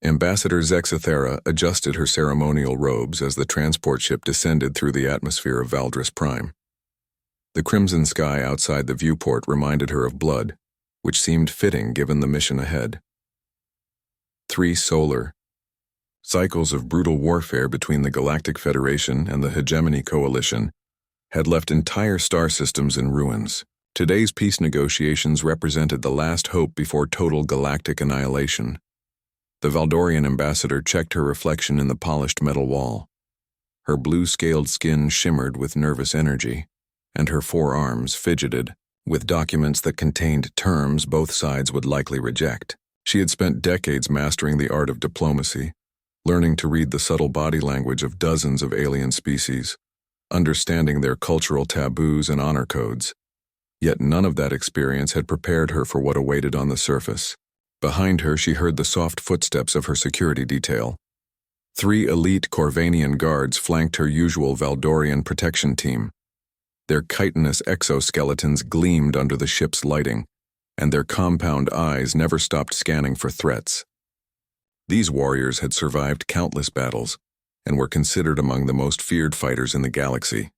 Ambassador Zexathera adjusted her ceremonial robes as the transport ship descended through the atmosphere of Valdris Prime. The crimson sky outside the viewport reminded her of blood, which seemed fitting given the mission ahead. 3 solar cycles of brutal warfare between the Galactic Federation and the Hegemony Coalition had left entire star systems in ruins. Today's peace negotiations represented the last hope before total galactic annihilation. The Valdorian ambassador checked her reflection in the polished metal wall. Her blue-scaled skin shimmered with nervous energy, and her forearms fidgeted with documents that contained terms both sides would likely reject. She had spent decades mastering the art of diplomacy, learning to read the subtle body language of dozens of alien species, understanding their cultural taboos and honor codes. Yet none of that experience had prepared her for what awaited on the surface. Behind her, she heard the soft footsteps of her security detail. 3 elite Corvanian guards flanked her usual Valdorian protection team. Their chitinous exoskeletons gleamed under the ship's lighting, and their compound eyes never stopped scanning for threats. These warriors had survived countless battles and were considered among the most feared fighters in the galaxy.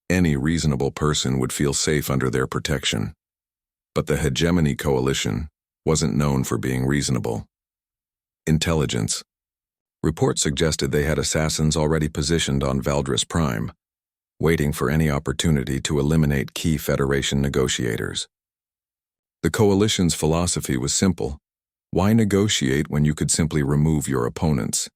Any reasonable person would feel safe under their protection. But the Hegemony Coalition wasn't known for being reasonable. Intelligence. Reports suggested they had assassins already positioned on Valdris Prime, waiting for any opportunity to eliminate key Federation negotiators. The Coalition's philosophy was simple. Why negotiate when you could simply remove your opponents?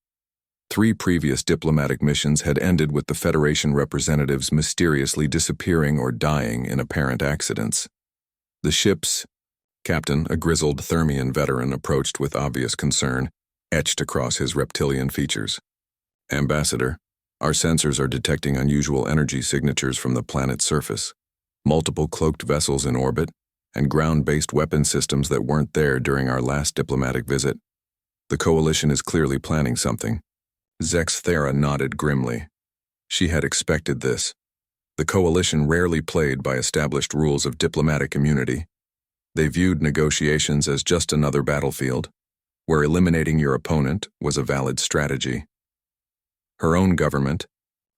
3 previous diplomatic missions had ended with the Federation representatives mysteriously disappearing or dying in apparent accidents. The ship's captain, a grizzled Thermian veteran, approached with obvious concern, etched across his reptilian features. Ambassador, our sensors are detecting unusual energy signatures from the planet's surface, multiple cloaked vessels in orbit, and ground-based weapon systems that weren't there during our last diplomatic visit. The Coalition is clearly planning something. Zexathera nodded grimly. She had expected this. The Coalition rarely played by established rules of diplomatic immunity. They viewed negotiations as just another battlefield, where eliminating your opponent was a valid strategy. Her own government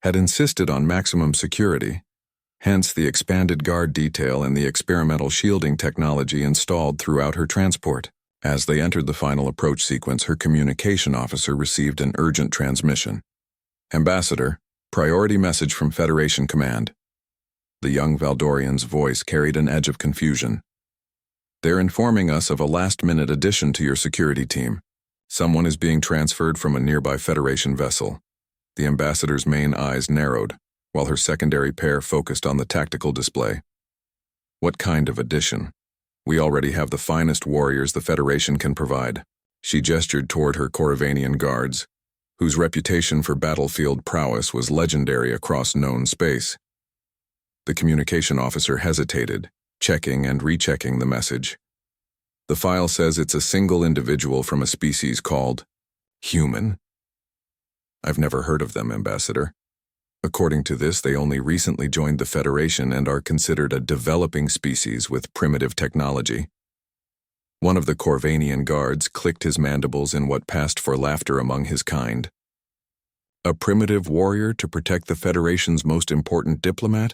had insisted on maximum security, hence the expanded guard detail and the experimental shielding technology installed throughout her transport. As they entered the final approach sequence, her communication officer received an urgent transmission. Ambassador, priority message from Federation Command. The young Valdorian's voice carried an edge of confusion. They're informing us of a last-minute addition to your security team. Someone is being transferred from a nearby Federation vessel. The ambassador's main eyes narrowed, while her secondary pair focused on the tactical display. What kind of addition? We already have the finest warriors the Federation can provide. She gestured toward her Corvanian guards, whose reputation for battlefield prowess was legendary across known space. The communication officer hesitated, checking and rechecking the message. The file says it's a single individual from a species called human. I've never heard of them, Ambassador. According to this, they only recently joined the Federation and are considered a developing species with primitive technology. One of the Corvanian guards clicked his mandibles in what passed for laughter among his kind. A primitive warrior to protect the Federation's most important diplomat?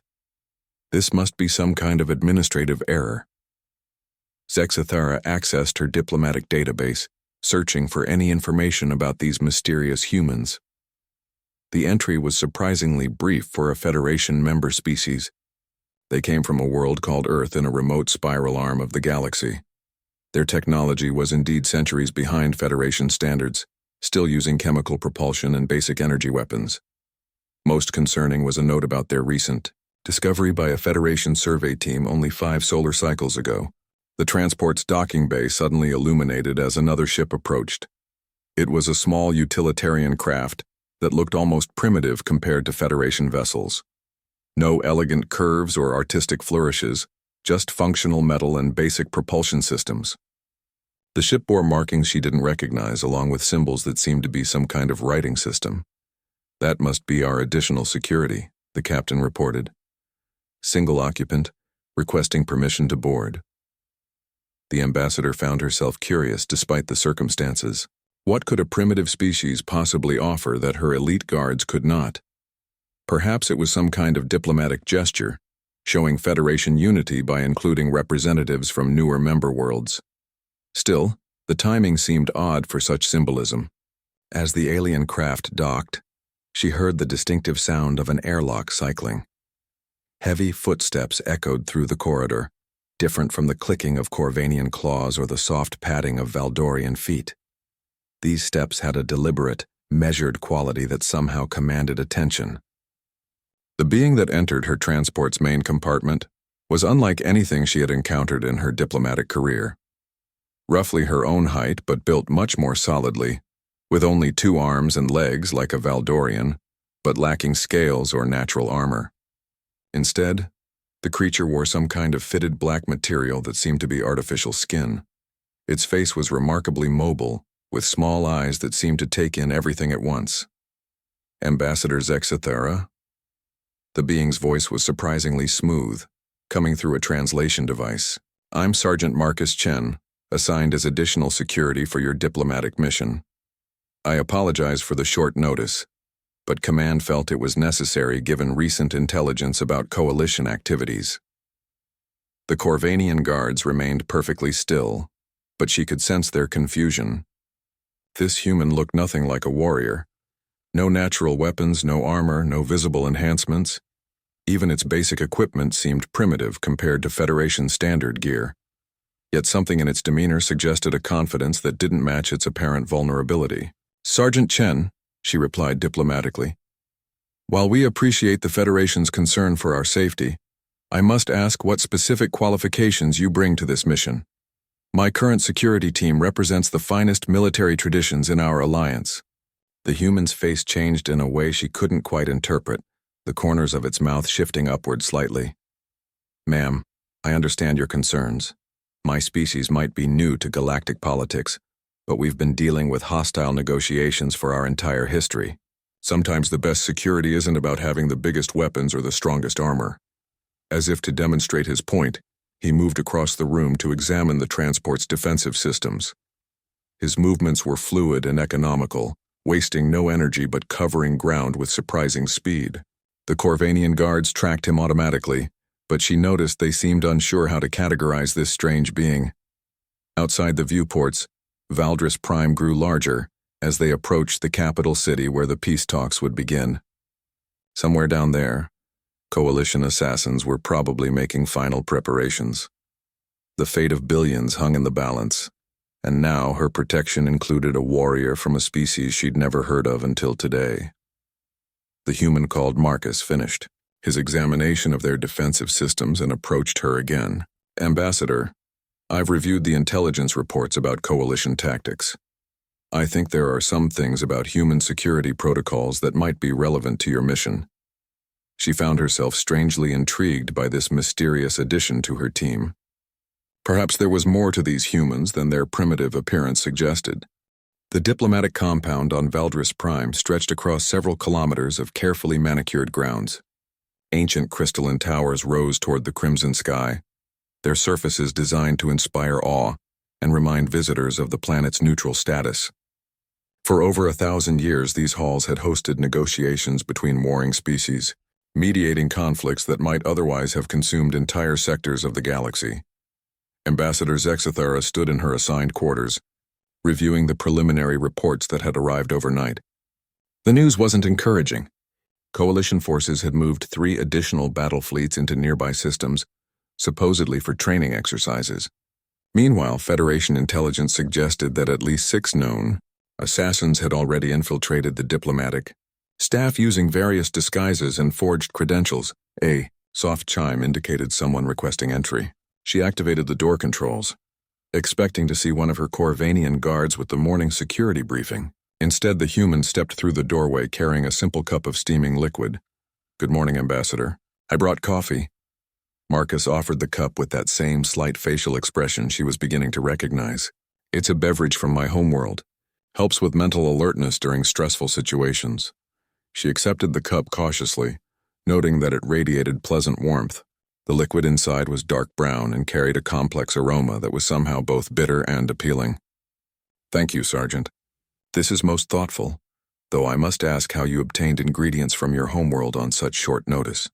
This must be some kind of administrative error. Zexathera accessed her diplomatic database, searching for any information about these mysterious humans. The entry was surprisingly brief for a Federation member species. They came from a world called Earth in a remote spiral arm of the galaxy. Their technology was indeed centuries behind Federation standards, still using chemical propulsion and basic energy weapons. Most concerning was a note about their recent discovery by a Federation survey team only 5 solar cycles ago. The transport's docking bay suddenly illuminated as another ship approached. It was a small utilitarian craft that looked almost primitive compared to Federation vessels. No elegant curves or artistic flourishes, just functional metal and basic propulsion systems. The ship bore markings she didn't recognize, along with symbols that seemed to be some kind of writing system. That must be our additional security, the captain reported. Single occupant, requesting permission to board. The ambassador found herself curious despite the circumstances. What could a primitive species possibly offer that her elite guards could not? Perhaps it was some kind of diplomatic gesture, showing Federation unity by including representatives from newer member worlds. Still, the timing seemed odd for such symbolism. As the alien craft docked, she heard the distinctive sound of an airlock cycling. Heavy footsteps echoed through the corridor, different from the clicking of Corvanian claws or the soft padding of Valdorian feet. These steps had a deliberate, measured quality that somehow commanded attention. The being that entered her transport's main compartment was unlike anything she had encountered in her diplomatic career. Roughly her own height, but built much more solidly, with only 2 arms and legs like a Valdorian, but lacking scales or natural armor. Instead, the creature wore some kind of fitted black material that seemed to be artificial skin. Its face was remarkably mobile, with small eyes that seemed to take in everything at once. Ambassador Zexathera? The being's voice was surprisingly smooth, coming through a translation device. I'm Sergeant Marcus Chen, assigned as additional security for your diplomatic mission. I apologize for the short notice, but Command felt it was necessary given recent intelligence about coalition activities. The Corvanian guards remained perfectly still, but she could sense their confusion. This human looked nothing like a warrior. No natural weapons, no armor, no visible enhancements. Even its basic equipment seemed primitive compared to Federation standard gear. Yet something in its demeanor suggested a confidence that didn't match its apparent vulnerability. Sergeant Chen, she replied diplomatically, while we appreciate the Federation's concern for our safety, I must ask what specific qualifications you bring to this mission. My current security team represents the finest military traditions in our alliance. The human's face changed in a way she couldn't quite interpret, the corners of its mouth shifting upward slightly. Ma'am, I understand your concerns. My species might be new to galactic politics, but we've been dealing with hostile negotiations for our entire history. Sometimes the best security isn't about having the biggest weapons or the strongest armor. As if to demonstrate his point, he moved across the room to examine the transport's defensive systems. His movements were fluid and economical, wasting no energy but covering ground with surprising speed. The Corvanian guards tracked him automatically, but she noticed they seemed unsure how to categorize this strange being. Outside the viewports, Valdris Prime grew larger as they approached the capital city where the peace talks would begin. Somewhere down there, Coalition assassins were probably making final preparations. The fate of billions hung in the balance, and now her protection included a warrior from a species she'd never heard of until today. The human called Marcus finished his examination of their defensive systems and approached her again. Ambassador, I've reviewed the intelligence reports about Coalition tactics. I think there are some things about human security protocols that might be relevant to your mission. She found herself strangely intrigued by this mysterious addition to her team. Perhaps there was more to these humans than their primitive appearance suggested. The diplomatic compound on Valdris Prime stretched across several kilometers of carefully manicured grounds. Ancient crystalline towers rose toward the crimson sky, their surfaces designed to inspire awe and remind visitors of the planet's neutral status. For over 1,000 years, these halls had hosted negotiations between warring species, mediating conflicts that might otherwise have consumed entire sectors of the galaxy. Ambassador Zexathera stood in her assigned quarters, reviewing the preliminary reports that had arrived overnight. The news wasn't encouraging. Coalition forces had moved 3 additional battle fleets into nearby systems, supposedly for training exercises. Meanwhile, Federation intelligence suggested that at least 6 known assassins had already infiltrated the diplomatic staff using various disguises and forged credentials. A soft chime indicated someone requesting entry. She activated the door controls, expecting to see one of her Corvanian guards with the morning security briefing. Instead, the human stepped through the doorway carrying a simple cup of steaming liquid. Good morning, Ambassador. I brought coffee. Marcus offered the cup with that same slight facial expression she was beginning to recognize. It's a beverage from my homeworld. Helps with mental alertness during stressful situations. She accepted the cup cautiously, noting that it radiated pleasant warmth. The liquid inside was dark brown and carried a complex aroma that was somehow both bitter and appealing. Thank you, Sergeant. This is most thoughtful, though I must ask how you obtained ingredients from your homeworld on such short notice.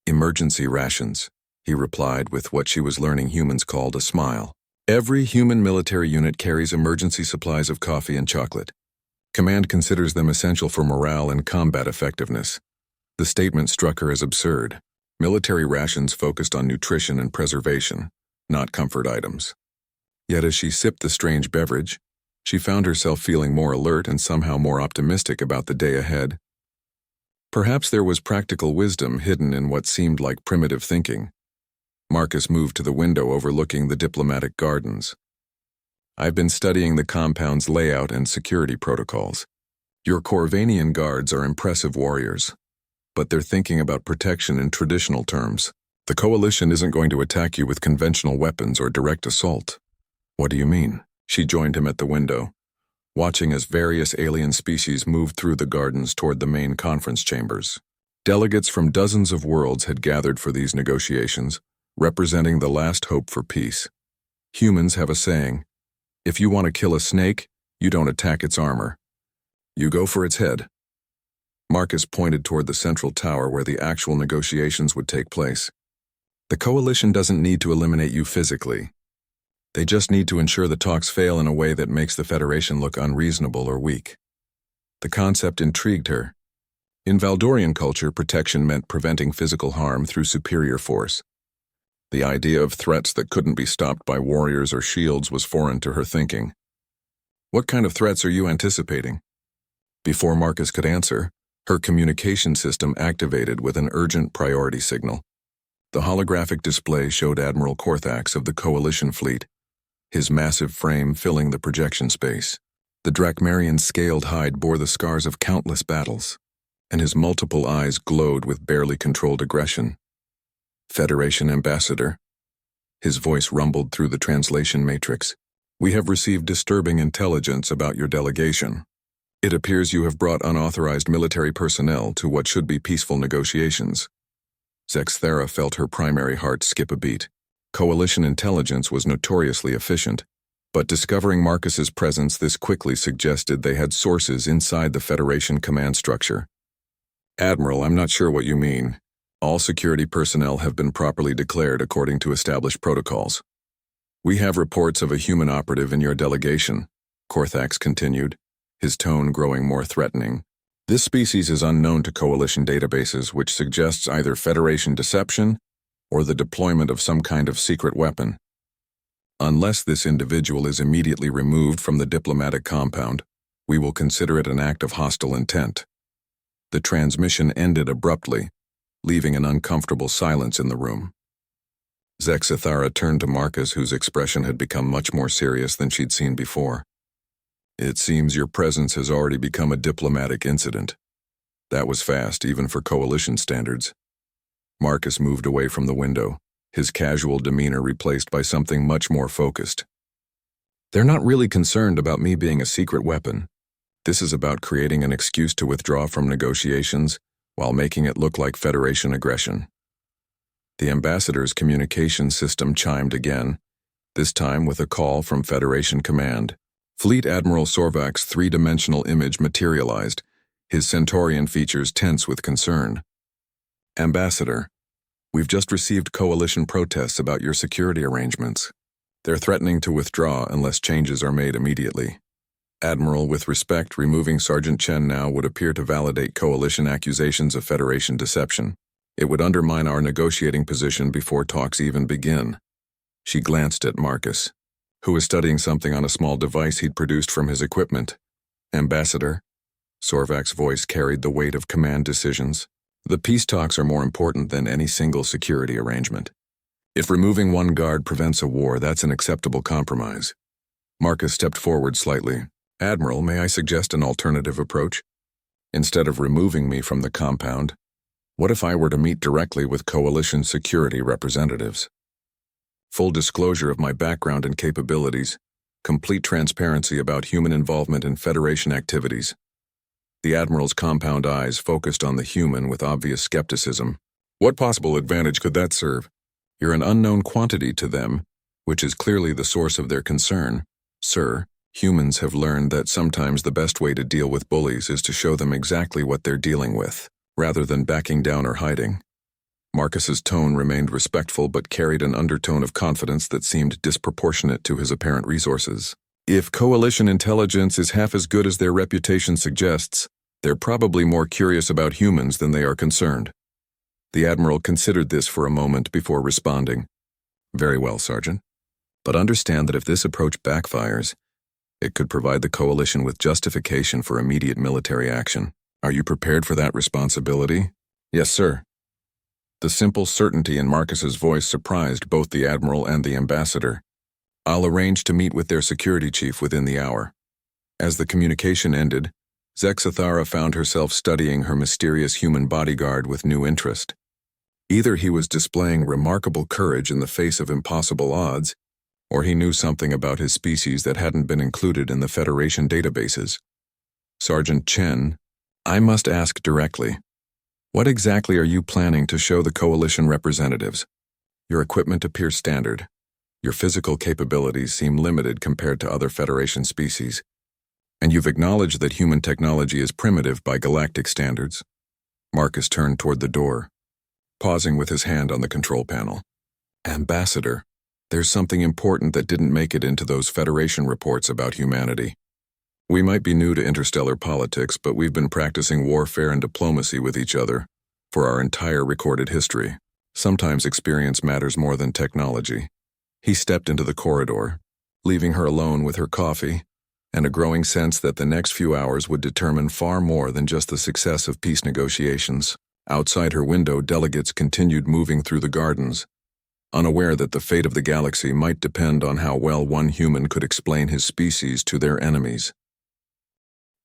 Emergency rations, he replied with what she was learning humans called a smile. Every human military unit carries emergency supplies of coffee and chocolate. Command considers them essential for morale and combat effectiveness. The statement struck her as absurd. Military rations focused on nutrition and preservation, not comfort items. Yet as she sipped the strange beverage, she found herself feeling more alert and somehow more optimistic about the day ahead. Perhaps there was practical wisdom hidden in what seemed like primitive thinking. Marcus moved to the window overlooking the diplomatic gardens. I've been studying the compound's layout and security protocols. Your Corvanian guards are impressive warriors, but they're thinking about protection in traditional terms. The Coalition isn't going to attack you with conventional weapons or direct assault. What do you mean? She joined him at the window, watching as various alien species moved through the gardens toward the main conference chambers. Delegates from dozens of worlds had gathered for these negotiations, representing the last hope for peace. Humans have a saying, if you want to kill a snake, you don't attack its armor. You go for its head. Marcus pointed toward the central tower where the actual negotiations would take place. The Coalition doesn't need to eliminate you physically. They just need to ensure the talks fail in a way that makes the Federation look unreasonable or weak. The concept intrigued her. In Valdorian culture, protection meant preventing physical harm through superior force. The idea of threats that couldn't be stopped by warriors or shields was foreign to her thinking. What kind of threats are you anticipating? Before Marcus could answer, her communication system activated with an urgent priority signal. The holographic display showed Admiral Korthax of the Coalition fleet, his massive frame filling the projection space. The Drakmarian's scaled hide bore the scars of countless battles, and his multiple eyes glowed with barely controlled aggression. Federation Ambassador. His voice rumbled through the translation matrix. We have received disturbing intelligence about your delegation. It appears you have brought unauthorized military personnel to what should be peaceful negotiations. Zexthera felt her primary heart skip a beat. Coalition intelligence was notoriously efficient, but discovering Marcus's presence this quickly suggested they had sources inside the Federation command structure. Admiral, I'm not sure what you mean. All security personnel have been properly declared according to established protocols. We have reports of a human operative in your delegation, Korthax continued, his tone growing more threatening. This species is unknown to Coalition databases, which suggests either Federation deception or the deployment of some kind of secret weapon. Unless this individual is immediately removed from the diplomatic compound, we will consider it an act of hostile intent. The transmission ended abruptly, leaving an uncomfortable silence in the room. Zexthera turned to Marcus, whose expression had become much more serious than she'd seen before. It seems your presence has already become a diplomatic incident. That was fast, even for Coalition standards. Marcus moved away from the window, his casual demeanor replaced by something much more focused. They're not really concerned about me being a secret weapon. This is about creating an excuse to withdraw from negotiations while making it look like Federation aggression. The ambassador's communication system chimed again, this time with a call from Federation Command. Fleet Admiral Sorvak's three-dimensional image materialized, his Centaurian features tense with concern. Ambassador, we've just received Coalition protests about your security arrangements. They're threatening to withdraw unless changes are made immediately. Admiral, with respect, removing Sergeant Chen now would appear to validate Coalition accusations of Federation deception. It would undermine our negotiating position before talks even begin. She glanced at Marcus, who was studying something on a small device he'd produced from his equipment. Ambassador, Sorvak's voice carried the weight of command decisions. The peace talks are more important than any single security arrangement. If removing one guard prevents a war, that's an acceptable compromise. Marcus stepped forward slightly. Admiral, may I suggest an alternative approach? Instead of removing me from the compound, what if I were to meet directly with Coalition security representatives? Full disclosure of my background and capabilities, complete transparency about human involvement in Federation activities. The Admiral's compound eyes focused on the human with obvious skepticism. What possible advantage could that serve? You're an unknown quantity to them, which is clearly the source of their concern. Sir, Humans have learned that sometimes the best way to deal with bullies is to show them exactly what they're dealing with, rather than backing down or hiding. Marcus's tone remained respectful but carried an undertone of confidence that seemed disproportionate to his apparent resources. If Coalition intelligence is half as good as their reputation suggests, they're probably more curious about humans than they are concerned. The Admiral considered this for a moment before responding. Very well, Sergeant. But understand that if this approach backfires, it could provide the Coalition with justification for immediate military action. Are you prepared for that responsibility? Yes, sir. The simple certainty in Marcus's voice surprised both the Admiral and the Ambassador. I'll arrange to meet with their security chief within the hour. As the communication ended, Zexathara found herself studying her mysterious human bodyguard with new interest. Either he was displaying remarkable courage in the face of impossible odds, or he knew something about his species that hadn't been included in the Federation databases. Sergeant Chen, I must ask directly, what exactly are you planning to show the Coalition representatives? Your equipment appears standard. Your physical capabilities seem limited compared to other Federation species. And you've acknowledged that human technology is primitive by galactic standards. Marcus turned toward the door, pausing with his hand on the control panel. Ambassador, there's something important that didn't make it into those Federation reports about humanity. We might be new to interstellar politics, but we've been practicing warfare and diplomacy with each other for our entire recorded history. Sometimes experience matters more than technology. He stepped into the corridor, leaving her alone with her coffee, and a growing sense that the next few hours would determine far more than just the success of peace negotiations. Outside her window, delegates continued moving through the gardens, unaware that the fate of the galaxy might depend on how well one human could explain his species to their enemies.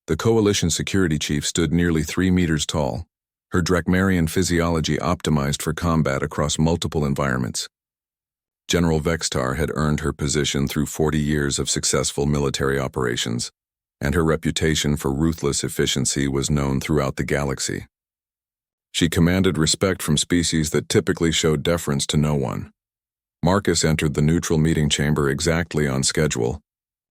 The Coalition security chief stood nearly 3 meters tall, her Drakmarian physiology optimized for combat across multiple environments. General Vextar had earned her position through 40 years of successful military operations, and her reputation for ruthless efficiency was known throughout the galaxy. She commanded respect from species that typically showed deference to no one. Marcus entered the neutral meeting chamber exactly on schedule,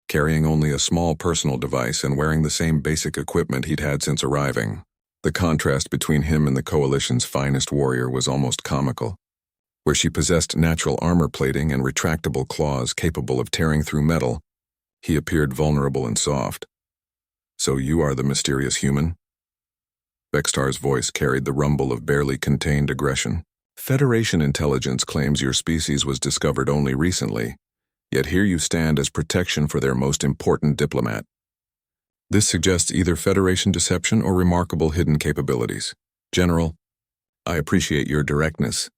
carrying only a small personal device and wearing the same basic equipment he'd had since arriving. The contrast between him and the Coalition's finest warrior was almost comical. Where she possessed natural armor plating and retractable claws capable of tearing through metal, he appeared vulnerable and soft. So you are the mysterious human? Vextar's voice carried the rumble of barely contained aggression. Federation intelligence claims your species was discovered only recently, yet here you stand as protection for their most important diplomat. This suggests either Federation deception or remarkable hidden capabilities. General, I appreciate your directness.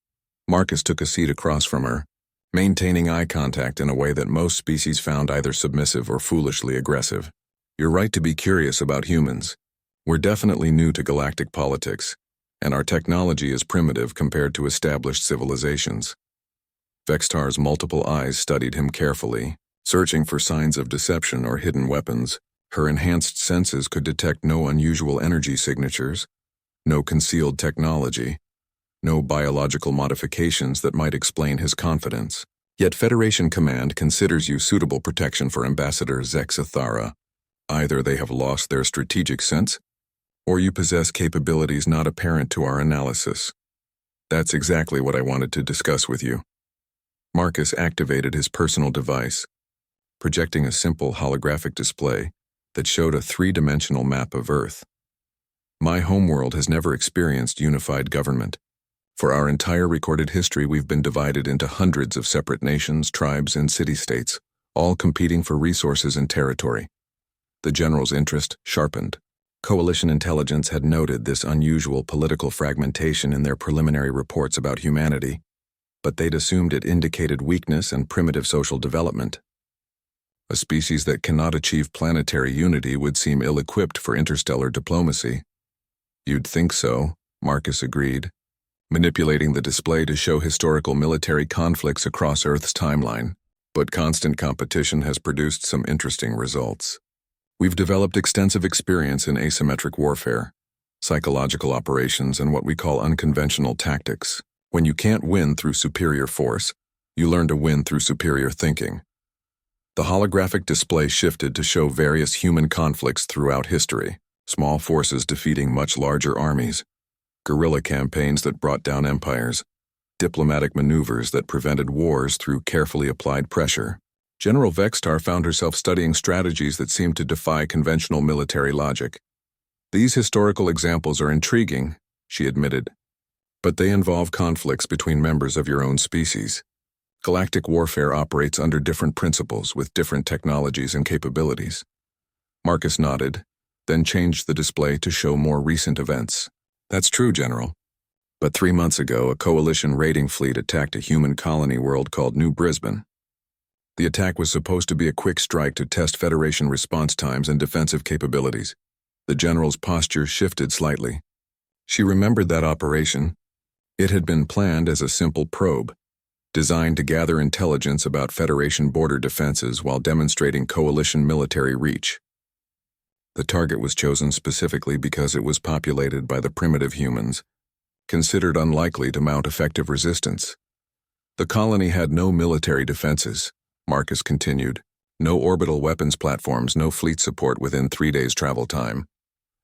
Marcus took a seat across from her, maintaining eye contact in a way that most species found either submissive or foolishly aggressive. You're right to be curious about humans. We're definitely new to galactic politics, and our technology is primitive compared to established civilizations. Vextar's multiple eyes studied him carefully, searching for signs of deception or hidden weapons. Her enhanced senses could detect no unusual energy signatures, no concealed technology, no biological modifications that might explain his confidence. Yet Federation Command considers you suitable protection for Ambassador Zexathara. Either they have lost their strategic sense, or you possess capabilities not apparent to our analysis. That's exactly what I wanted to discuss with you. Marcus activated his personal device, projecting a simple holographic display that showed a 3-dimensional map of Earth. My homeworld has never experienced unified government. For our entire recorded history, we've been divided into hundreds of separate nations, tribes, and city-states, all competing for resources and territory. The general's interest sharpened. Coalition intelligence had noted this unusual political fragmentation in their preliminary reports about humanity, but they'd assumed it indicated weakness and primitive social development. A species that cannot achieve planetary unity would seem ill-equipped for interstellar diplomacy. You'd think so, Marcus agreed, manipulating the display to show historical military conflicts across Earth's timeline. But constant competition has produced some interesting results. We've developed extensive experience in asymmetric warfare, psychological operations, and what we call unconventional tactics. When you can't win through superior force, you learn to win through superior thinking. The holographic display shifted to show various human conflicts throughout history, small forces defeating much larger armies, guerrilla campaigns that brought down empires, diplomatic maneuvers that prevented wars through carefully applied pressure. General Vextar found herself studying strategies that seemed to defy conventional military logic. These historical examples are intriguing, she admitted, but they involve conflicts between members of your own species. Galactic warfare operates under different principles with different technologies and capabilities. Marcus nodded, then changed the display to show more recent events. That's true, General. But 3 months ago, a coalition raiding fleet attacked a human colony world called New Brisbane. The attack was supposed to be a quick strike to test Federation response times and defensive capabilities. The General's posture shifted slightly. She remembered that operation. It had been planned as a simple probe, designed to gather intelligence about Federation border defenses while demonstrating coalition military reach. The target was chosen specifically because it was populated by the primitive humans, considered unlikely to mount effective resistance. The colony had no military defenses, Marcus continued, no orbital weapons platforms, no fleet support within 3 days travel time.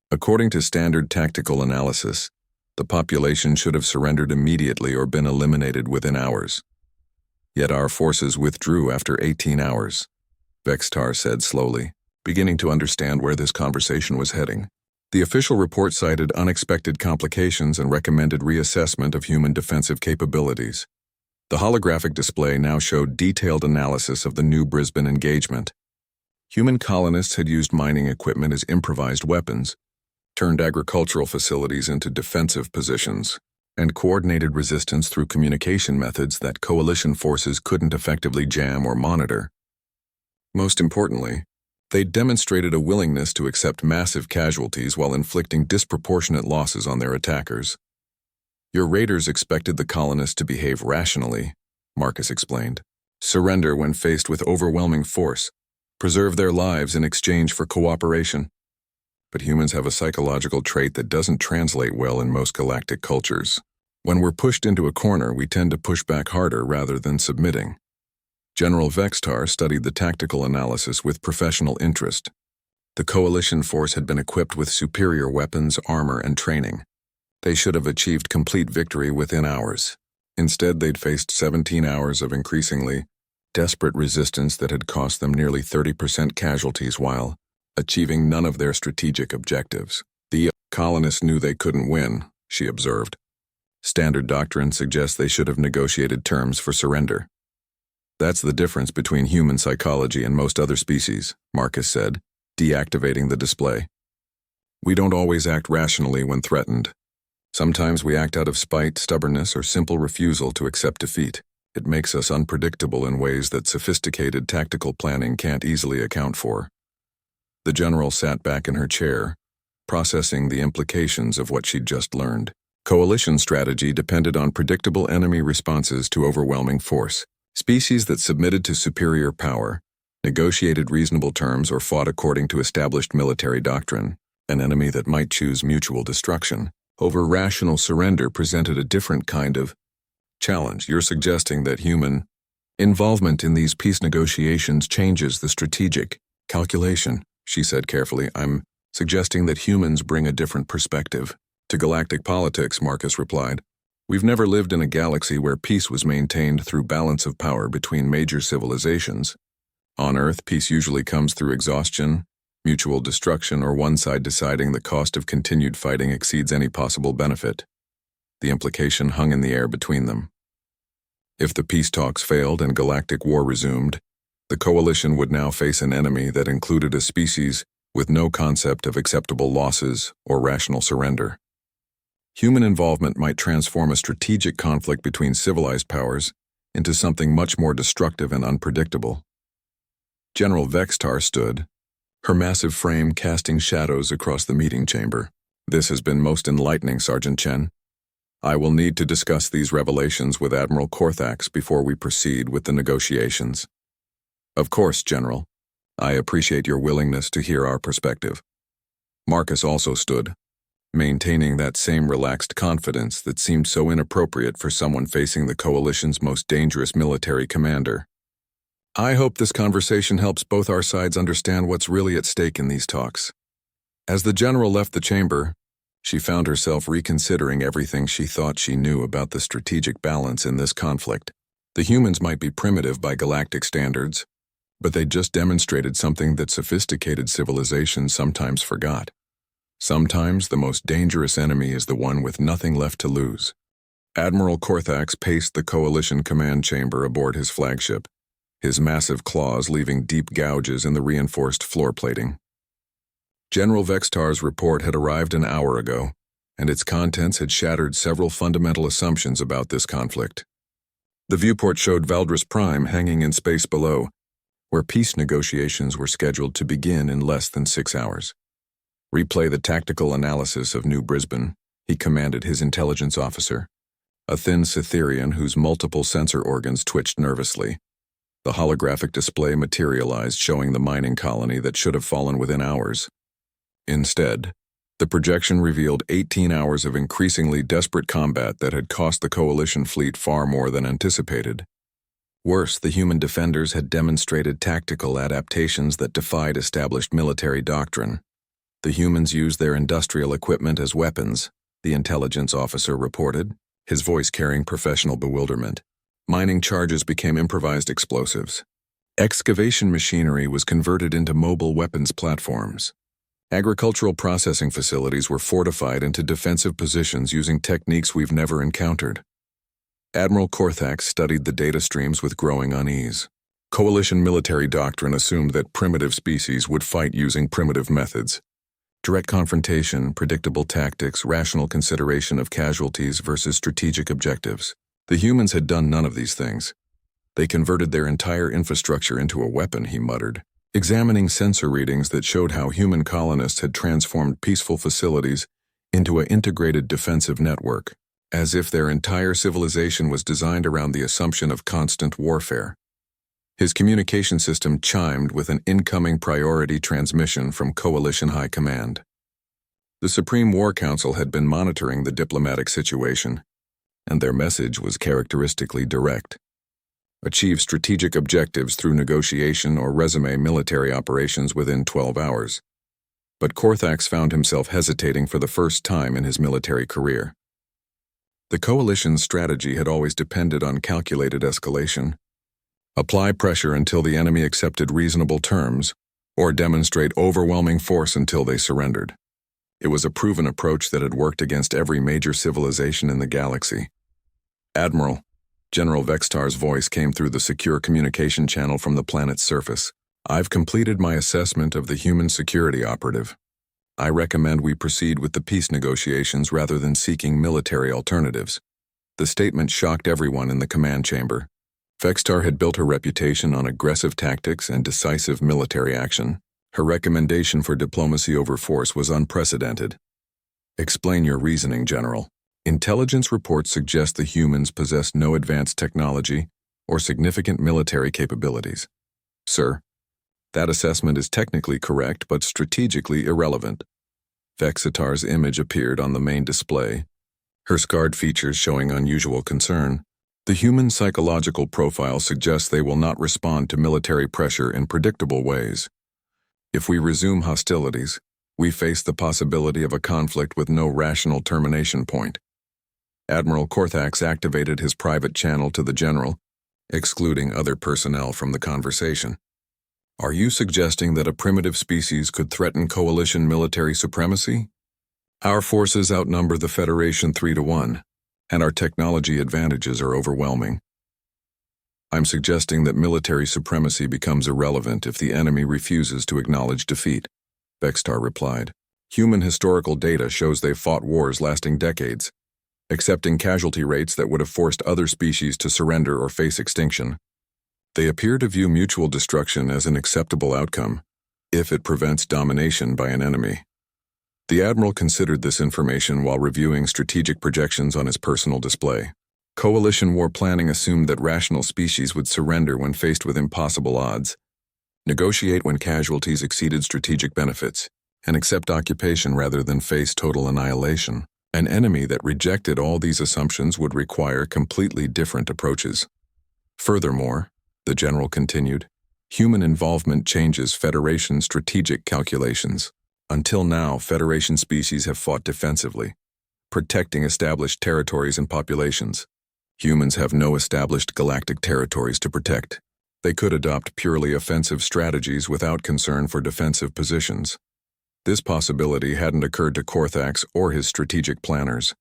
According to standard tactical analysis, the population should have surrendered immediately or been eliminated within hours. Yet our forces withdrew after 18 hours, Vextar said slowly, beginning to understand where this conversation was heading. The official report cited unexpected complications and recommended reassessment of human defensive capabilities. The holographic display now showed detailed analysis of the New Brisbane engagement. Human colonists had used mining equipment as improvised weapons, turned agricultural facilities into defensive positions, and coordinated resistance through communication methods that coalition forces couldn't effectively jam or monitor. Most importantly, they demonstrated a willingness to accept massive casualties while inflicting disproportionate losses on their attackers. Your raiders expected the colonists to behave rationally, Marcus explained. Surrender when faced with overwhelming force, preserve their lives in exchange for cooperation. But humans have a psychological trait that doesn't translate well in most galactic cultures. When we're pushed into a corner, we tend to push back harder rather than submitting. General Vextar studied the tactical analysis with professional interest. The coalition force had been equipped with superior weapons, armor, and training. They should have achieved complete victory within hours. Instead, they'd faced 17 hours of increasingly desperate resistance that had cost them nearly 30% casualties while achieving none of their strategic objectives. The colonists knew they couldn't win, she observed. Standard doctrine suggests they should have negotiated terms for surrender. That's the difference between human psychology and most other species, Marcus said, deactivating the display. We don't always act rationally when threatened. Sometimes we act out of spite, stubbornness, or simple refusal to accept defeat. It makes us unpredictable in ways that sophisticated tactical planning can't easily account for. The general sat back in her chair, processing the implications of what she'd just learned. Coalition strategy depended on predictable enemy responses to overwhelming force. Species that submitted to superior power, negotiated reasonable terms, or fought according to established military doctrine. An enemy that might choose mutual destruction over rational surrender presented a different kind of challenge. You're suggesting that human involvement in these peace negotiations changes the strategic calculation, she said carefully. I'm suggesting that humans bring a different perspective to galactic politics, Marcus replied. We've never lived in a galaxy where peace was maintained through balance of power between major civilizations. On Earth, peace usually comes through exhaustion, mutual destruction, or one side deciding the cost of continued fighting exceeds any possible benefit. The implication hung in the air between them. If the peace talks failed and galactic war resumed, the coalition would now face an enemy that included a species with no concept of acceptable losses or rational surrender. Human involvement might transform a strategic conflict between civilized powers into something much more destructive and unpredictable. General Vextar stood, her massive frame casting shadows across the meeting chamber. This has been most enlightening, Sergeant Chen. I will need to discuss these revelations with Admiral Korthax before we proceed with the negotiations. Of course, General. I appreciate your willingness to hear our perspective. Marcus also stood, maintaining that same relaxed confidence that seemed so inappropriate for someone facing the coalition's most dangerous military commander. I hope this conversation helps both our sides understand what's really at stake in these talks. As the general left the chamber, she found herself reconsidering everything she thought she knew about the strategic balance in this conflict. The humans might be primitive by galactic standards, but they just demonstrated something that sophisticated civilizations sometimes forgot. Sometimes the most dangerous enemy is the one with nothing left to lose. Admiral Korthax paced the Coalition command chamber aboard his flagship, his massive claws leaving deep gouges in the reinforced floor plating. General Vextar's report had arrived an hour ago, and its contents had shattered several fundamental assumptions about this conflict. The viewport showed Valdris Prime hanging in space below, where peace negotiations were scheduled to begin in less than 6 hours. Replay the tactical analysis of New Brisbane, he commanded his intelligence officer, a thin Cytherian whose multiple sensor organs twitched nervously. The holographic display materialized, showing the mining colony that should have fallen within hours. Instead, the projection revealed 18 hours of increasingly desperate combat that had cost the Coalition fleet far more than anticipated. Worse, the human defenders had demonstrated tactical adaptations that defied established military doctrine. The humans used their industrial equipment as weapons, the intelligence officer reported, his voice carrying professional bewilderment. Mining charges became improvised explosives. Excavation machinery was converted into mobile weapons platforms. Agricultural processing facilities were fortified into defensive positions using techniques we've never encountered. Admiral Korthax studied the data streams with growing unease. Coalition military doctrine assumed that primitive species would fight using primitive methods. Direct confrontation, predictable tactics, rational consideration of casualties versus strategic objectives. The humans had done none of these things. They converted their entire infrastructure into a weapon, he muttered, examining sensor readings that showed how human colonists had transformed peaceful facilities into an integrated defensive network, as if their entire civilization was designed around the assumption of constant warfare. His communication system chimed with an incoming priority transmission from Coalition High Command. The Supreme War Council had been monitoring the diplomatic situation, and their message was characteristically direct. Achieve strategic objectives through negotiation or resume military operations within 12 hours. But Korthax found himself hesitating for the first time in his military career. The Coalition's strategy had always depended on calculated escalation. Apply pressure until the enemy accepted reasonable terms, or demonstrate overwhelming force until they surrendered. It was a proven approach that had worked against every major civilization in the galaxy. Admiral, General Vextar's voice came through the secure communication channel from the planet's surface. I've completed my assessment of the human security operative. I recommend we proceed with the peace negotiations rather than seeking military alternatives. The statement shocked everyone in the command chamber. Vextar had built her reputation on aggressive tactics and decisive military action. Her recommendation for diplomacy over force was unprecedented. Explain your reasoning, General. Intelligence reports suggest the humans possess no advanced technology or significant military capabilities. Sir, that assessment is technically correct but strategically irrelevant. Vexitar's image appeared on the main display, her scarred features showing unusual concern. The human psychological profile suggests they will not respond to military pressure in predictable ways. If we resume hostilities, we face the possibility of a conflict with no rational termination point. Admiral Korthax activated his private channel to the general, excluding other personnel from the conversation. Are you suggesting that a primitive species could threaten coalition military supremacy? Our forces outnumber the Federation 3-1, and our technology advantages are overwhelming. I'm suggesting that military supremacy becomes irrelevant if the enemy refuses to acknowledge defeat, Vextar replied. Human historical data shows they've fought wars lasting decades, accepting casualty rates that would have forced other species to surrender or face extinction. They appear to view mutual destruction as an acceptable outcome, if it prevents domination by an enemy. The Admiral considered this information while reviewing strategic projections on his personal display. Coalition war planning assumed that rational species would surrender when faced with impossible odds, negotiate when casualties exceeded strategic benefits, and accept occupation rather than face total annihilation. An enemy that rejected all these assumptions would require completely different approaches. Furthermore, the general continued. Human involvement changes Federation strategic calculations. Until now, Federation species have fought defensively, protecting established territories and populations. Humans have no established galactic territories to protect. They could adopt purely offensive strategies without concern for defensive positions. This possibility hadn't occurred to Korthax or his strategic planners.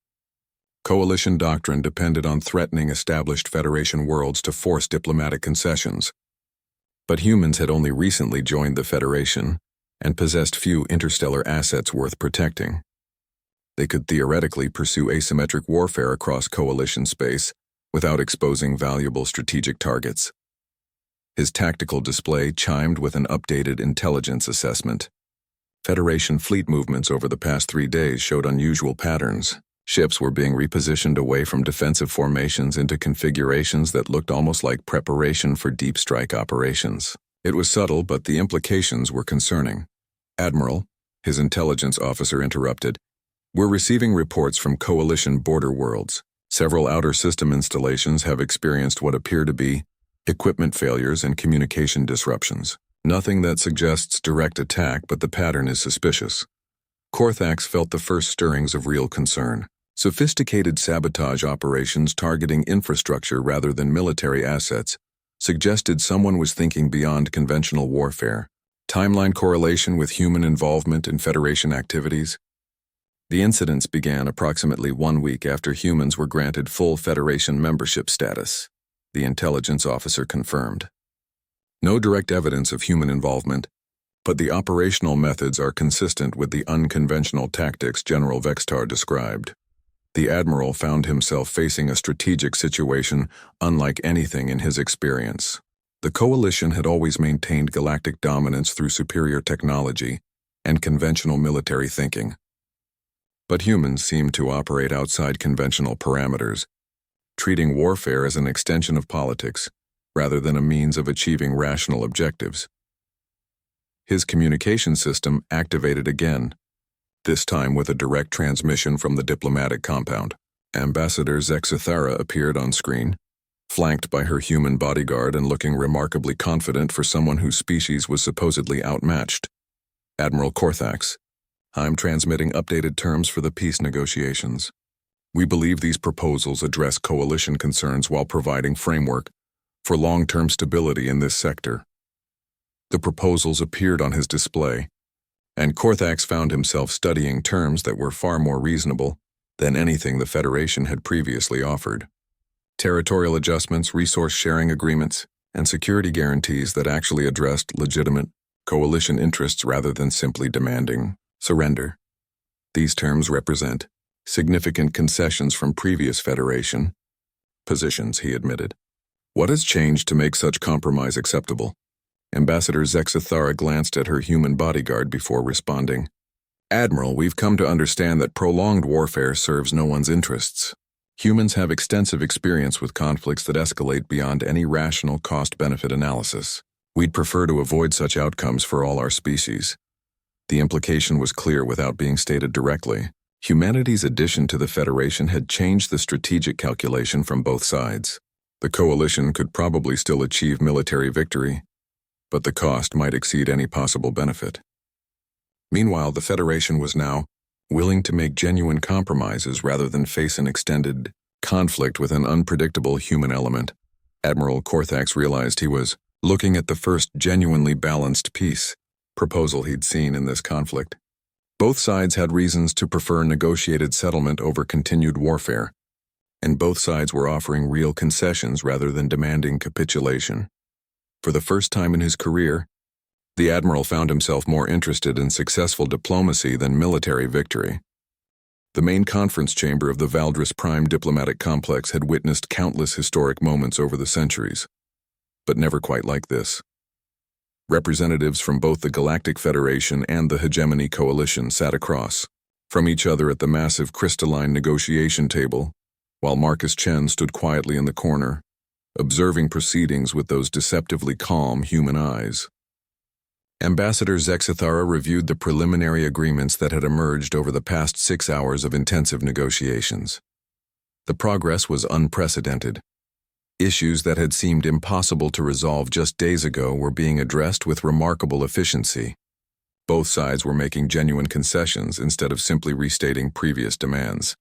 Coalition doctrine depended on threatening established Federation worlds to force diplomatic concessions. But humans had only recently joined the Federation and possessed few interstellar assets worth protecting. They could theoretically pursue asymmetric warfare across Coalition space without exposing valuable strategic targets. His tactical display chimed with an updated intelligence assessment. Federation fleet movements over the past 3 days showed unusual patterns. Ships were being repositioned away from defensive formations into configurations that looked almost like preparation for deep strike operations. It was subtle, but the implications were concerning. "Admiral," his intelligence officer interrupted, "we're receiving reports from Coalition border worlds. Several outer system installations have experienced what appear to be equipment failures and communication disruptions. Nothing that suggests direct attack, but the pattern is suspicious." Korthax felt the first stirrings of real concern. Sophisticated sabotage operations targeting infrastructure rather than military assets suggested someone was thinking beyond conventional warfare. Timeline correlation with human involvement in Federation activities. The incidents began approximately 1 week after humans were granted full Federation membership status, the intelligence officer confirmed. No direct evidence of human involvement, but the operational methods are consistent with the unconventional tactics General Vextar described. The Admiral found himself facing a strategic situation unlike anything in his experience. The Coalition had always maintained galactic dominance through superior technology and conventional military thinking. But humans seemed to operate outside conventional parameters, treating warfare as an extension of politics rather than a means of achieving rational objectives. His communication system activated again, this time with a direct transmission from the diplomatic compound. Ambassador Zexithara appeared on screen, flanked by her human bodyguard and looking remarkably confident for someone whose species was supposedly outmatched. "Admiral Korthax, I'm transmitting updated terms for the peace negotiations. We believe these proposals address Coalition concerns while providing framework for long-term stability in this sector." The proposals appeared on his display, and Korthax found himself studying terms that were far more reasonable than anything the Federation had previously offered. Territorial adjustments, resource-sharing agreements, and security guarantees that actually addressed legitimate Coalition interests rather than simply demanding surrender. These terms represent significant concessions from previous Federation positions, he admitted. "What has changed to make such compromise acceptable?" Ambassador Zexithara glanced at her human bodyguard before responding. "Admiral, we've come to understand that prolonged warfare serves no one's interests. Humans have extensive experience with conflicts that escalate beyond any rational cost-benefit analysis. We'd prefer to avoid such outcomes for all our species." The implication was clear without being stated directly. Humanity's addition to the Federation had changed the strategic calculation from both sides. The Coalition could probably still achieve military victory, but the cost might exceed any possible benefit. Meanwhile, the Federation was now willing to make genuine compromises rather than face an extended conflict with an unpredictable human element. Admiral Korthax realized he was looking at the first genuinely balanced peace proposal he'd seen in this conflict. Both sides had reasons to prefer negotiated settlement over continued warfare, and both sides were offering real concessions rather than demanding capitulation. For the first time in his career, the Admiral found himself more interested in successful diplomacy than military victory. The main conference chamber of the Valdris Prime diplomatic complex had witnessed countless historic moments over the centuries, but never quite like this. Representatives from both the Galactic Federation and the Hegemony Coalition sat across from each other at the massive crystalline negotiation table, while Marcus Chen stood quietly in the corner, observing proceedings with those deceptively calm human eyes. Ambassador Zexithara reviewed the preliminary agreements that had emerged over the past 6 hours of intensive negotiations. The progress was unprecedented. Issues that had seemed impossible to resolve just days ago were being addressed with remarkable efficiency. Both sides were making genuine concessions instead of simply restating previous demands.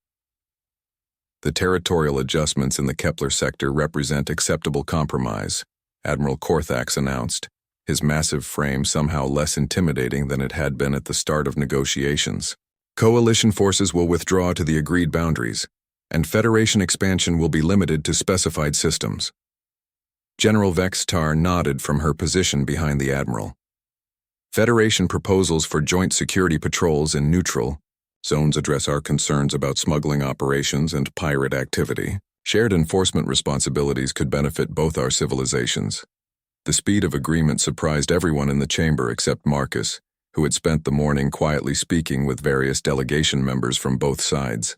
The territorial adjustments in the Kepler sector represent acceptable compromise, Admiral Korthax announced, his massive frame somehow less intimidating than it had been at the start of negotiations. Coalition forces will withdraw to the agreed boundaries, and Federation expansion will be limited to specified systems. General Vextar nodded from her position behind the Admiral. Federation proposals for joint security patrols in neutral zones address our concerns about smuggling operations and pirate activity. Shared enforcement responsibilities could benefit both our civilizations. The speed of agreement surprised everyone in the chamber except Marcus, who had spent the morning quietly speaking with various delegation members from both sides.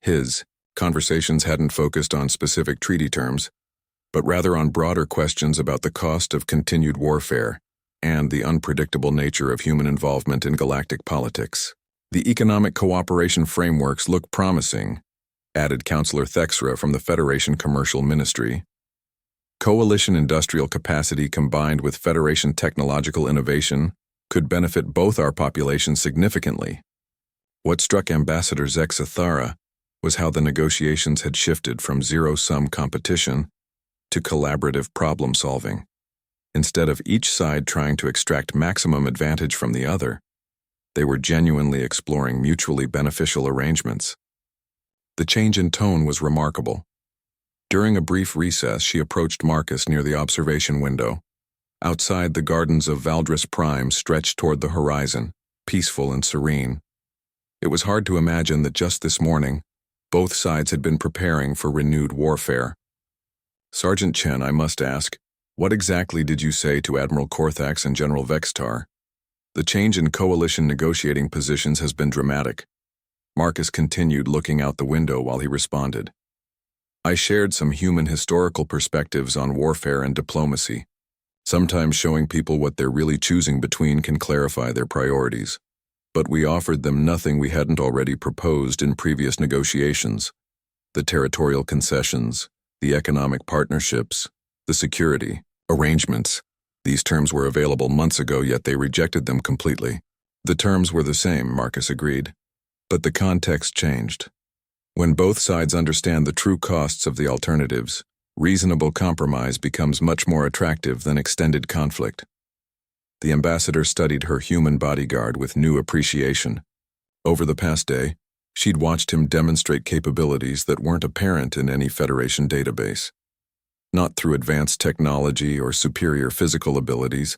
His conversations hadn't focused on specific treaty terms, but rather on broader questions about the cost of continued warfare and the unpredictable nature of human involvement in galactic politics. The economic cooperation frameworks look promising, added Councillor Thexra from the Federation Commercial Ministry. Coalition industrial capacity combined with Federation technological innovation could benefit both our populations significantly. What struck Ambassador Zexathara was how the negotiations had shifted from zero-sum competition to collaborative problem-solving. Instead of each side trying to extract maximum advantage from the other, they were genuinely exploring mutually beneficial arrangements. The change in tone was remarkable. During a brief recess, she approached Marcus near the observation window. Outside, the gardens of Valdris Prime stretched toward the horizon, peaceful and serene. It was hard to imagine that just this morning, both sides had been preparing for renewed warfare. Sergeant Chen, I must ask, what exactly did you say to Admiral Korthax and General Vextar? The change in coalition negotiating positions has been dramatic. Marcus continued, looking out the window while he responded. I shared some human historical perspectives on warfare and diplomacy. Sometimes showing people what they're really choosing between can clarify their priorities. But we offered them nothing we hadn't already proposed in previous negotiations. The territorial concessions, the economic partnerships, the security arrangements. These terms were available months ago, yet they rejected them completely. The terms were the same, Marcus agreed. But the context changed. When both sides understand the true costs of the alternatives, reasonable compromise becomes much more attractive than extended conflict. The ambassador studied her human bodyguard with new appreciation. Over the past day, she'd watched him demonstrate capabilities that weren't apparent in any Federation database. Not through advanced technology or superior physical abilities,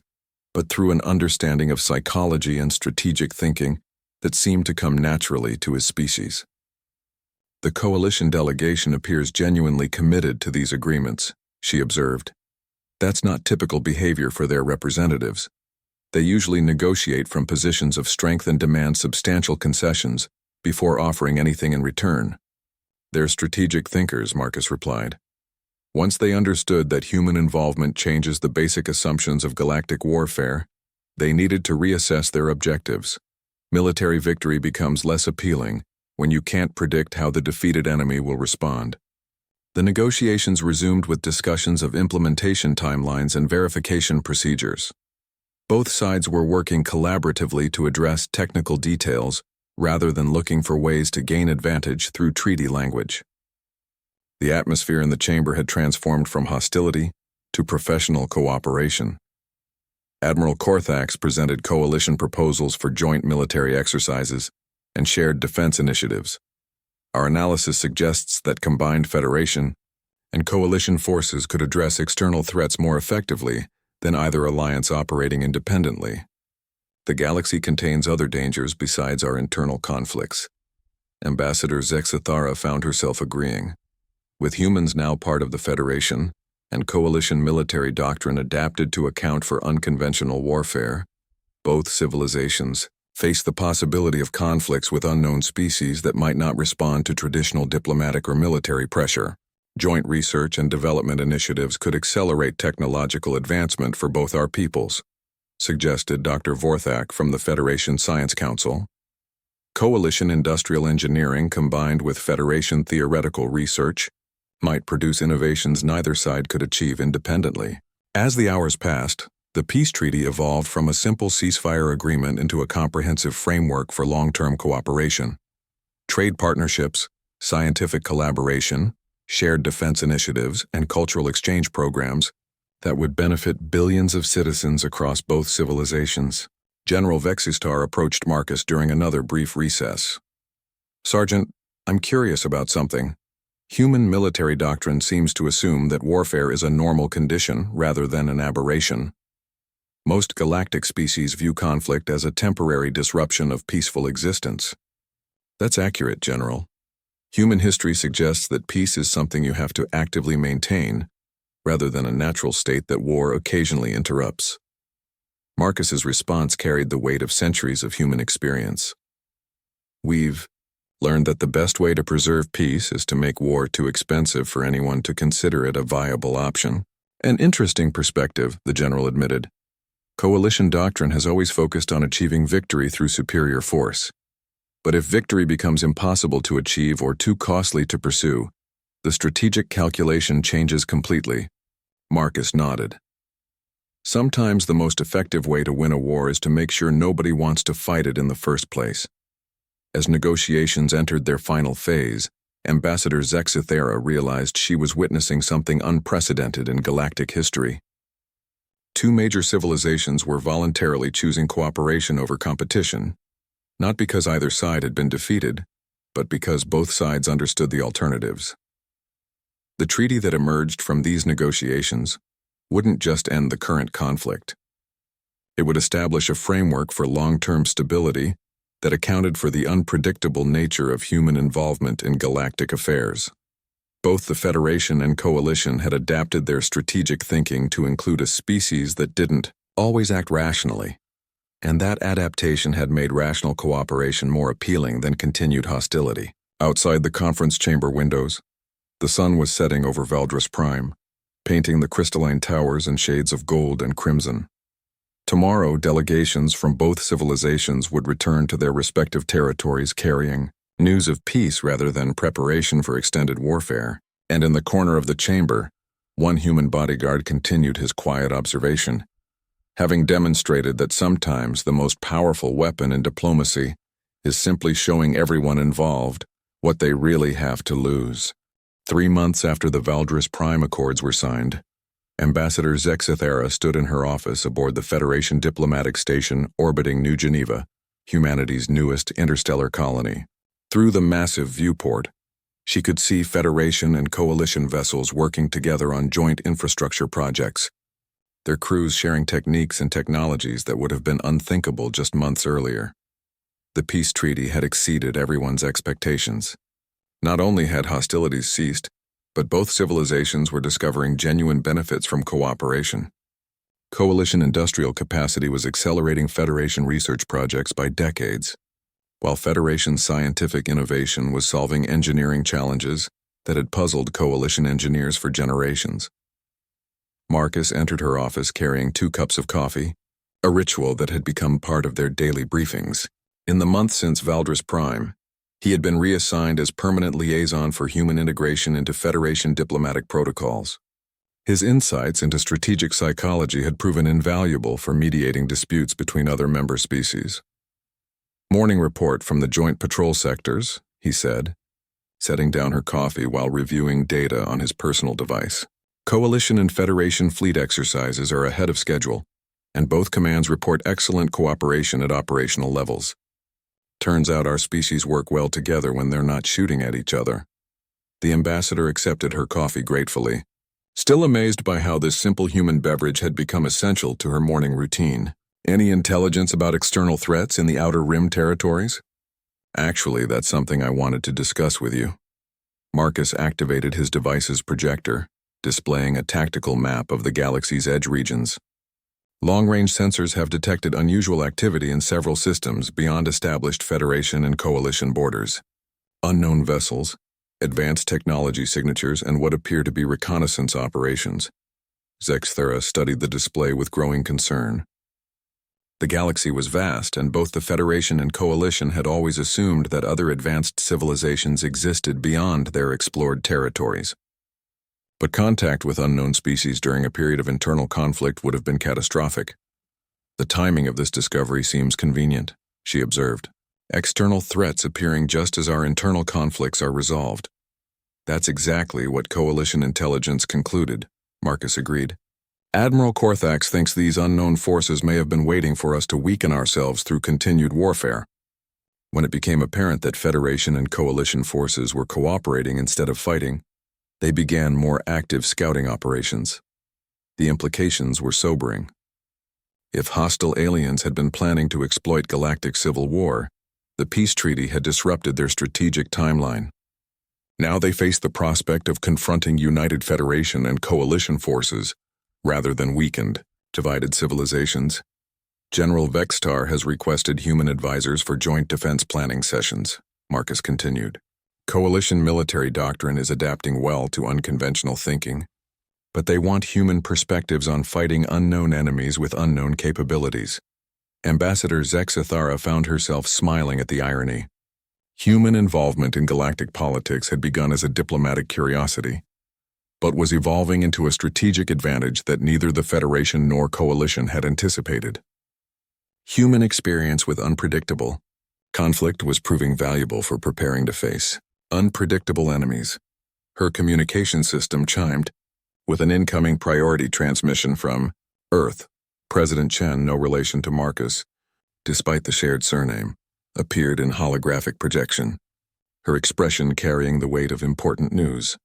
but through an understanding of psychology and strategic thinking that seemed to come naturally to his species. The coalition delegation appears genuinely committed to these agreements, she observed. That's not typical behavior for their representatives. They usually negotiate from positions of strength and demand substantial concessions before offering anything in return. They're strategic thinkers, Marcus replied. Once they understood that human involvement changes the basic assumptions of galactic warfare, they needed to reassess their objectives. Military victory becomes less appealing when you can't predict how the defeated enemy will respond. The negotiations resumed with discussions of implementation timelines and verification procedures. Both sides were working collaboratively to address technical details rather than looking for ways to gain advantage through treaty language. The atmosphere in the chamber had transformed from hostility to professional cooperation. Admiral Korthax presented coalition proposals for joint military exercises and shared defense initiatives. Our analysis suggests that combined Federation and coalition forces could address external threats more effectively than either alliance operating independently. The galaxy contains other dangers besides our internal conflicts. Ambassador Zexathara found herself agreeing. With humans now part of the Federation, and coalition military doctrine adapted to account for unconventional warfare, both civilizations face the possibility of conflicts with unknown species that might not respond to traditional diplomatic or military pressure. Joint research and development initiatives could accelerate technological advancement for both our peoples, suggested Dr. Vorthak from the Federation Science Council. Coalition industrial engineering combined with Federation theoretical research might produce innovations neither side could achieve independently. As the hours passed, the peace treaty evolved from a simple ceasefire agreement into a comprehensive framework for long-term cooperation. Trade partnerships, scientific collaboration, shared defense initiatives, and cultural exchange programs that would benefit billions of citizens across both civilizations. General Vexistar approached Marcus during another brief recess. "Sergeant, I'm curious about something. Human military doctrine seems to assume that warfare is a normal condition rather than an aberration. Most galactic species view conflict as a temporary disruption of peaceful existence." "That's accurate, General. Human history suggests that peace is something you have to actively maintain, rather than a natural state that war occasionally interrupts." Marcus's response carried the weight of centuries of human experience. "We've learned that the best way to preserve peace is to make war too expensive for anyone to consider it a viable option." "An interesting perspective," the general admitted. "Coalition doctrine has always focused on achieving victory through superior force. But if victory becomes impossible to achieve or too costly to pursue, the strategic calculation changes completely." Marcus nodded. "Sometimes the most effective way to win a war is to make sure nobody wants to fight it in the first place." As negotiations entered their final phase, Ambassador Zexithera realized she was witnessing something unprecedented in galactic history. Two major civilizations were voluntarily choosing cooperation over competition, not because either side had been defeated, but because both sides understood the alternatives. The treaty that emerged from these negotiations wouldn't just end the current conflict. It would establish a framework for long-term stability that accounted for the unpredictable nature of human involvement in galactic affairs. Both the Federation and Coalition had adapted their strategic thinking to include a species that didn't always act rationally, and that adaptation had made rational cooperation more appealing than continued hostility. Outside the conference chamber windows, the sun was setting over Valdris Prime, painting the crystalline towers in shades of gold and crimson. Tomorrow, delegations from both civilizations would return to their respective territories carrying news of peace rather than preparation for extended warfare, and in the corner of the chamber, one human bodyguard continued his quiet observation, having demonstrated that sometimes the most powerful weapon in diplomacy is simply showing everyone involved what they really have to lose. 3 months after the Valdris Prime Accords were signed, Ambassador Zexithera stood in her office aboard the Federation diplomatic station orbiting New Geneva, humanity's newest interstellar colony. Through the massive viewport, she could see Federation and Coalition vessels working together on joint infrastructure projects, their crews sharing techniques and technologies that would have been unthinkable just months earlier. The peace treaty had exceeded everyone's expectations. Not only had hostilities ceased, but both civilizations were discovering genuine benefits from cooperation. Coalition industrial capacity was accelerating Federation research projects by decades, while Federation scientific innovation was solving engineering challenges that had puzzled Coalition engineers for generations. Marcus entered her office carrying 2 cups of coffee, a ritual that had become part of their daily briefings. In the month since Valdris Prime, he had been reassigned as permanent liaison for human integration into Federation diplomatic protocols. His insights into strategic psychology had proven invaluable for mediating disputes between other member species. "Morning report from the joint patrol sectors," he said, setting down her coffee while reviewing data on his personal device. "Coalition and Federation fleet exercises are ahead of schedule, and both commands report excellent cooperation at operational levels. Turns out our species work well together when they're not shooting at each other." The ambassador accepted her coffee gratefully, still amazed by how this simple human beverage had become essential to her morning routine. "Any intelligence about external threats in the Outer Rim territories?" "Actually, that's something I wanted to discuss with you." Marcus activated his device's projector, displaying a tactical map of the galaxy's edge regions. "Long-range sensors have detected unusual activity in several systems beyond established Federation and Coalition borders. Unknown vessels, advanced technology signatures, and what appear to be reconnaissance operations." Zexithera studied the display with growing concern. The galaxy was vast, and both the Federation and Coalition had always assumed that other advanced civilizations existed beyond their explored territories. But contact with unknown species during a period of internal conflict would have been catastrophic. The timing of this discovery seems convenient, she observed. External threats appearing just as our internal conflicts are resolved. That's exactly what Coalition intelligence concluded, Marcus agreed. Admiral Korthax thinks these unknown forces may have been waiting for us to weaken ourselves through continued warfare. When it became apparent that Federation and Coalition forces were cooperating instead of fighting, they began more active scouting operations. The implications were sobering. If hostile aliens had been planning to exploit galactic civil war, the peace treaty had disrupted their strategic timeline. Now they faced the prospect of confronting united Federation and Coalition forces, rather than weakened, divided civilizations. General Vextar has requested human advisors for joint defense planning sessions, Marcus continued. Coalition military doctrine is adapting well to unconventional thinking, but they want human perspectives on fighting unknown enemies with unknown capabilities. Ambassador Zexathara found herself smiling at the irony. Human involvement in galactic politics had begun as a diplomatic curiosity, but was evolving into a strategic advantage that neither the Federation nor Coalition had anticipated. Human experience with unpredictable conflict was proving valuable for preparing to face unpredictable enemies. Her communication system chimed with an incoming priority transmission from Earth. President Chen, no relation to Marcus, despite the shared surname, appeared in holographic projection, her expression carrying the weight of important news.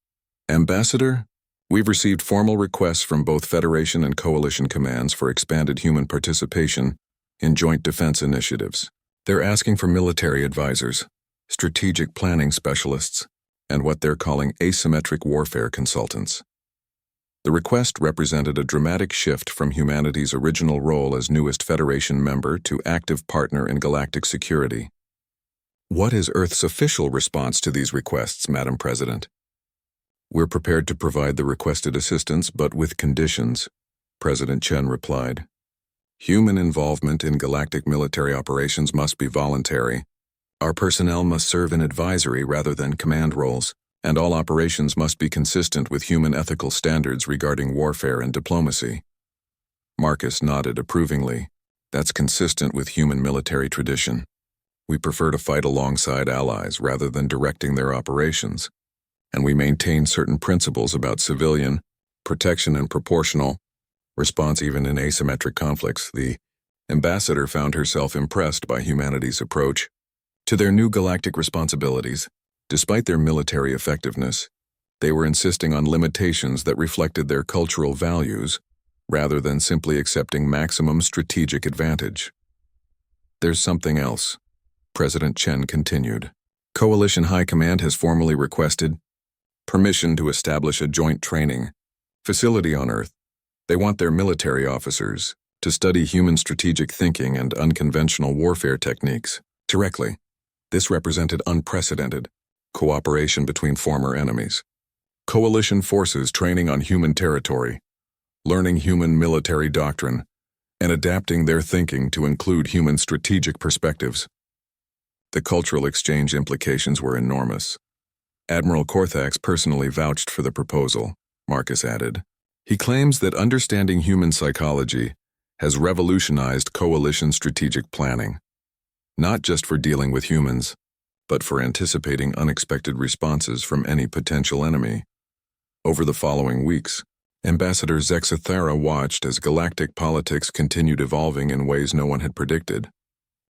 Ambassador, we've received formal requests from both Federation and Coalition commands for expanded human participation in joint defense initiatives. They're asking for military advisors, strategic planning specialists, and what they're calling asymmetric warfare consultants. The request represented a dramatic shift from humanity's original role as newest Federation member to active partner in galactic security. What is Earth's official response to these requests, Madam President? We're prepared to provide the requested assistance, but with conditions, President Chen replied. Human involvement in galactic military operations must be voluntary. Our personnel must serve in advisory rather than command roles, and all operations must be consistent with human ethical standards regarding warfare and diplomacy. Marcus nodded approvingly. That's consistent with human military tradition. We prefer to fight alongside allies rather than directing their operations, and we maintain certain principles about civilian protection and proportional response even in asymmetric conflicts. The ambassador found herself impressed by humanity's approach to their new galactic responsibilities. Despite their military effectiveness, they were insisting on limitations that reflected their cultural values, rather than simply accepting maximum strategic advantage. There's something else, President Chen continued. Coalition High Command has formally requested permission to establish a joint training facility on Earth. They want their military officers to study human strategic thinking and unconventional warfare techniques directly. This represented unprecedented cooperation between former enemies. Coalition forces training on human territory, learning human military doctrine, and adapting their thinking to include human strategic perspectives. The cultural exchange implications were enormous. Admiral Korthax personally vouched for the proposal, Marcus added. He claims that understanding human psychology has revolutionized Coalition strategic planning, not just for dealing with humans, but for anticipating unexpected responses from any potential enemy. Over the following weeks, Ambassador Zexathara watched as galactic politics continued evolving in ways no one had predicted.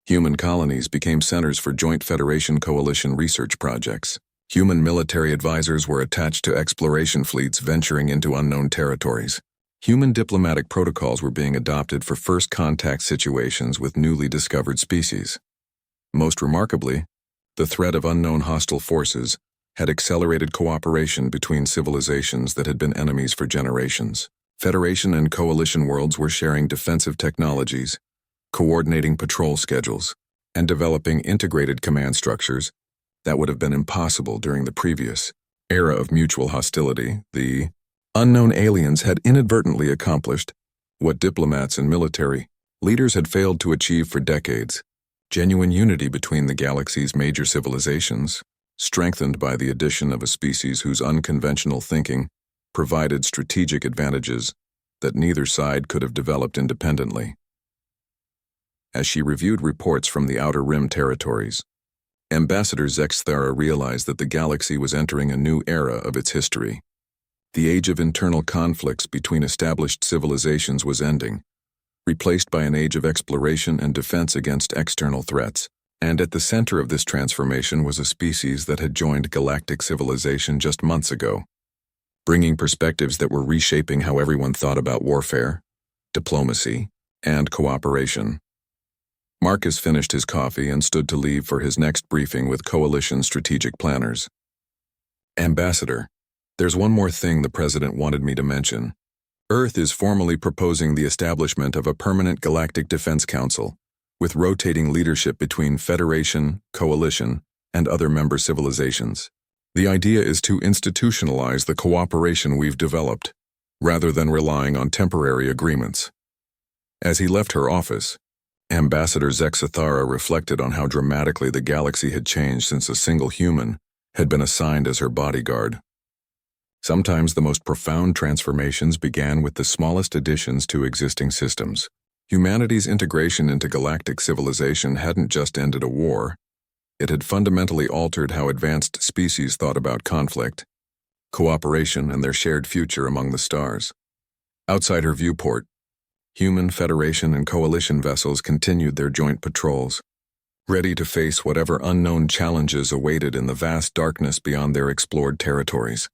Human colonies became centers for joint Federation-Coalition research projects. Human military advisors were attached to exploration fleets venturing into unknown territories. Human diplomatic protocols were being adopted for first contact situations with newly discovered species. Most remarkably, the threat of unknown hostile forces had accelerated cooperation between civilizations that had been enemies for generations. Federation and Coalition worlds were sharing defensive technologies, coordinating patrol schedules, and developing integrated command structures that would have been impossible during the previous era of mutual hostility. The unknown aliens had inadvertently accomplished what diplomats and military leaders had failed to achieve for decades: genuine unity between the galaxy's major civilizations, strengthened by the addition of a species whose unconventional thinking provided strategic advantages that neither side could have developed independently. As she reviewed reports from the Outer Rim territories, Ambassador Zexthara realized that the galaxy was entering a new era of its history. The age of internal conflicts between established civilizations was ending, replaced by an age of exploration and defense against external threats. And at the center of this transformation was a species that had joined galactic civilization just months ago, bringing perspectives that were reshaping how everyone thought about warfare, diplomacy, and cooperation. Marcus finished his coffee and stood to leave for his next briefing with Coalition strategic planners. Ambassador, there's one more thing the President wanted me to mention. Earth is formally proposing the establishment of a permanent Galactic Defense Council, with rotating leadership between Federation, Coalition, and other member civilizations. The idea is to institutionalize the cooperation we've developed, rather than relying on temporary agreements. As he left her office, Ambassador Zexthara reflected on how dramatically the galaxy had changed since a single human had been assigned as her bodyguard. Sometimes the most profound transformations began with the smallest additions to existing systems. Humanity's integration into galactic civilization hadn't just ended a war. It had fundamentally altered how advanced species thought about conflict, cooperation, and their shared future among the stars. Outside her viewport, human, Federation, and Coalition vessels continued their joint patrols, ready to face whatever unknown challenges awaited in the vast darkness beyond their explored territories.